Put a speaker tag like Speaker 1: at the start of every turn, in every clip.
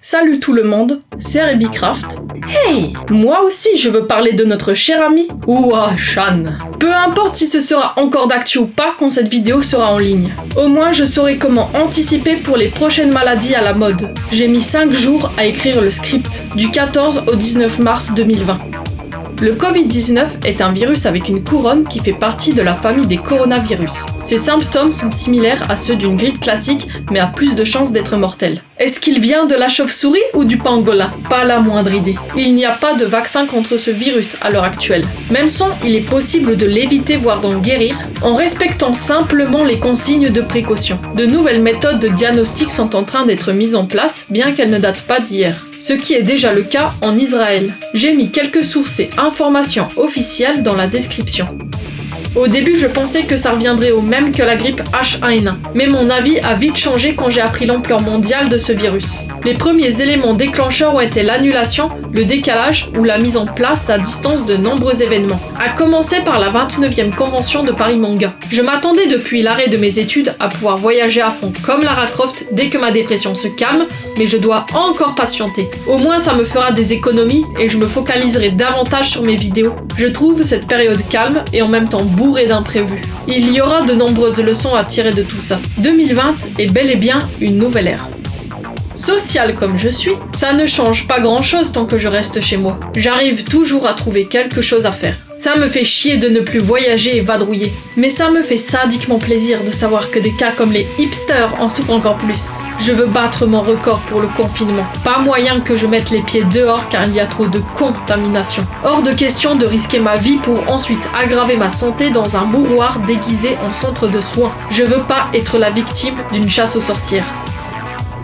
Speaker 1: Salut tout le monde, c'est Rebicraft. Hey, moi aussi je veux parler de notre cher ami Wuhan. Peu importe si ce sera encore d'actu ou pas quand cette vidéo sera en ligne. Au moins je saurai comment anticiper pour les prochaines maladies à la mode. J'ai mis 5 jours à écrire le script, du 14 au 19 mars 2020. Le Covid-19 est un virus avec une couronne qui fait partie de la famille des coronavirus. Ses symptômes sont similaires à ceux d'une grippe classique, mais a plus de chances d'être mortel. Est-ce qu'il vient de la chauve-souris ou du pangolin? Pas la moindre idée. Il n'y a pas de vaccin contre ce virus à l'heure actuelle. Même sans, il est possible de l'éviter voire d'en guérir, en respectant simplement les consignes de précaution. De nouvelles méthodes de diagnostic sont en train d'être mises en place, bien qu'elles ne datent pas d'hier. Ce qui est déjà le cas en Israël. J'ai mis quelques sources et informations officielles dans la description. Au début, je pensais que ça reviendrait au même que la grippe H1N1, mais mon avis a vite changé quand j'ai appris l'ampleur mondiale de ce virus. Les premiers éléments déclencheurs ont été l'annulation, le décalage ou la mise en place à distance de nombreux événements, à commencer par la 29e convention de Paris Manga. Je m'attendais depuis l'arrêt de mes études à pouvoir voyager à fond comme Lara Croft dès que ma dépression se calme, mais je dois encore patienter. Au moins ça me fera des économies et je me focaliserai davantage sur mes vidéos. Je trouve cette période calme et en même temps bourrée d'imprévus. Il y aura de nombreuses leçons à tirer de tout ça. 2020 est bel et bien une nouvelle ère. Sociale comme je suis, ça ne change pas grand chose tant que je reste chez moi. J'arrive toujours à trouver quelque chose à faire. Ça me fait chier de ne plus voyager et vadrouiller. Mais ça me fait sadiquement plaisir de savoir que des cas comme les hipsters en souffrent encore plus. Je veux battre mon record pour le confinement. Pas moyen que je mette les pieds dehors car il y a trop de contamination. Hors de question de risquer ma vie pour ensuite aggraver ma santé dans un mouroir déguisé en centre de soins. Je veux pas être la victime d'une chasse aux sorcières.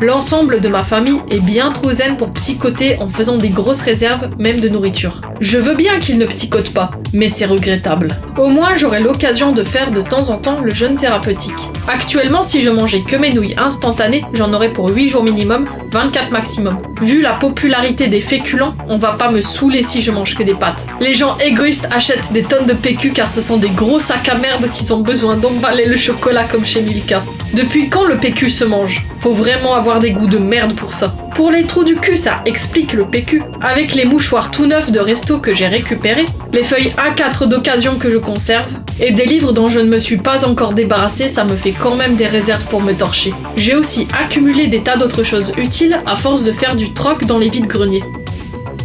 Speaker 1: L'ensemble de ma famille est bien trop zen pour psychoter en faisant des grosses réserves, même de nourriture. Je veux bien qu'ils ne psychotent pas, mais c'est regrettable. Au moins j'aurai l'occasion de faire de temps en temps le jeûne thérapeutique. Actuellement, si je mangeais que mes nouilles instantanées, j'en aurais pour 8 jours minimum, 24 maximum. Vu la popularité des féculents, on va pas me saouler si je mange que des pâtes. Les gens égoïstes achètent des tonnes de PQ car ce sont des gros sacs à merde qui ont besoin d'emballer le chocolat comme chez Milka. Depuis quand le PQ se mange? Faut vraiment avoir des goûts de merde pour ça. Pour les trous du cul, ça explique le PQ. Avec les mouchoirs tout neufs de resto que j'ai récupérés, les feuilles A4 d'occasion que je conserve, et des livres dont je ne me suis pas encore débarrassé, ça me fait quand même des réserves pour me torcher. J'ai aussi accumulé des tas d'autres choses utiles à force de faire du troc dans les vides-greniers.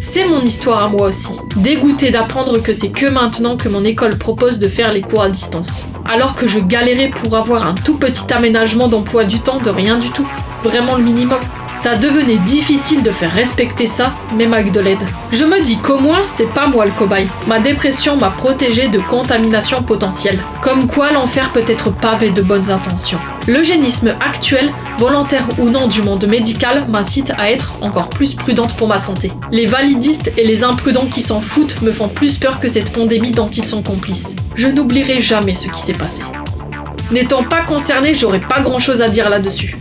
Speaker 1: C'est mon histoire à moi aussi. Dégoûté d'apprendre que c'est que maintenant que mon école propose de faire les cours à distance. Alors que je galérais pour avoir un tout petit aménagement d'emploi du temps de rien du tout. Vraiment le minimum. Ça devenait difficile de faire respecter ça, même avec de l'aide. Je me dis qu'au moins, c'est pas moi le cobaye. Ma dépression m'a protégée de contamination potentielle. Comme quoi l'enfer peut être pavé de bonnes intentions. L'eugénisme actuel, volontaire ou non du monde médical, m'incite à être encore plus prudente pour ma santé. Les validistes et les imprudents qui s'en foutent me font plus peur que cette pandémie dont ils sont complices. Je n'oublierai jamais ce qui s'est passé. N'étant pas concernée, j'aurais pas grand chose à dire là-dessus.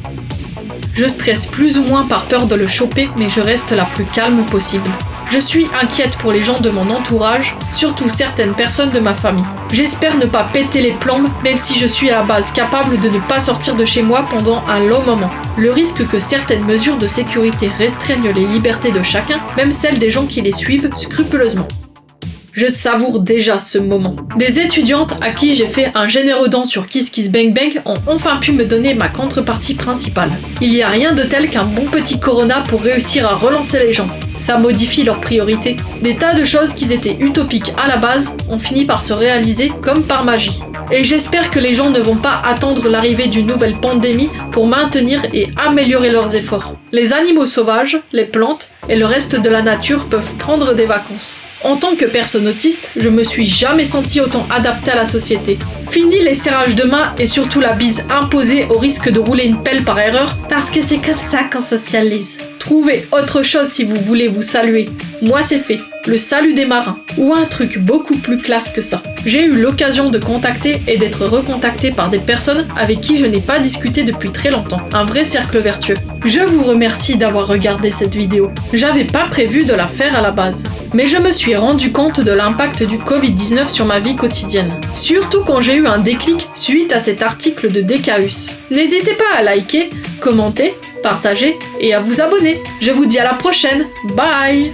Speaker 1: Je stresse plus ou moins par peur de le choper, mais je reste la plus calme possible. Je suis inquiète pour les gens de mon entourage, surtout certaines personnes de ma famille. J'espère ne pas péter les plombs, même si je suis à la base capable de ne pas sortir de chez moi pendant un long moment. Le risque que certaines mesures de sécurité restreignent les libertés de chacun, même celles des gens qui les suivent scrupuleusement. Je savoure déjà ce moment. Des étudiantes à qui j'ai fait un généreux don sur KissKissBankBank ont enfin pu me donner ma contrepartie principale. Il n'y a rien de tel qu'un bon petit Corona pour réussir à relancer les gens. Ça modifie leurs priorités. Des tas de choses qui étaient utopiques à la base ont fini par se réaliser comme par magie. Et j'espère que les gens ne vont pas attendre l'arrivée d'une nouvelle pandémie pour maintenir et améliorer leurs efforts. Les animaux sauvages, les plantes et le reste de la nature peuvent prendre des vacances. En tant que personne autiste, je me suis jamais sentie autant adaptée à la société. Fini les serrages de main et surtout la bise imposée au risque de rouler une pelle par erreur, parce que c'est comme ça qu'on socialise. Trouvez autre chose si vous voulez vous saluer. Moi c'est fait, le salut des marins, ou un truc beaucoup plus classe que ça. J'ai eu l'occasion de contacter et d'être recontactée par des personnes avec qui je n'ai pas discuté depuis très longtemps. Un vrai cercle vertueux. Je vous remercie d'avoir regardé cette vidéo. J'avais pas prévu de la faire à la base. Mais je me suis rendu compte de l'impact du Covid-19 sur ma vie quotidienne. Surtout quand j'ai eu un déclic suite à cet article de DKUS. N'hésitez pas à liker, commenter partager et à vous abonner. Je vous dis à la prochaine. Bye!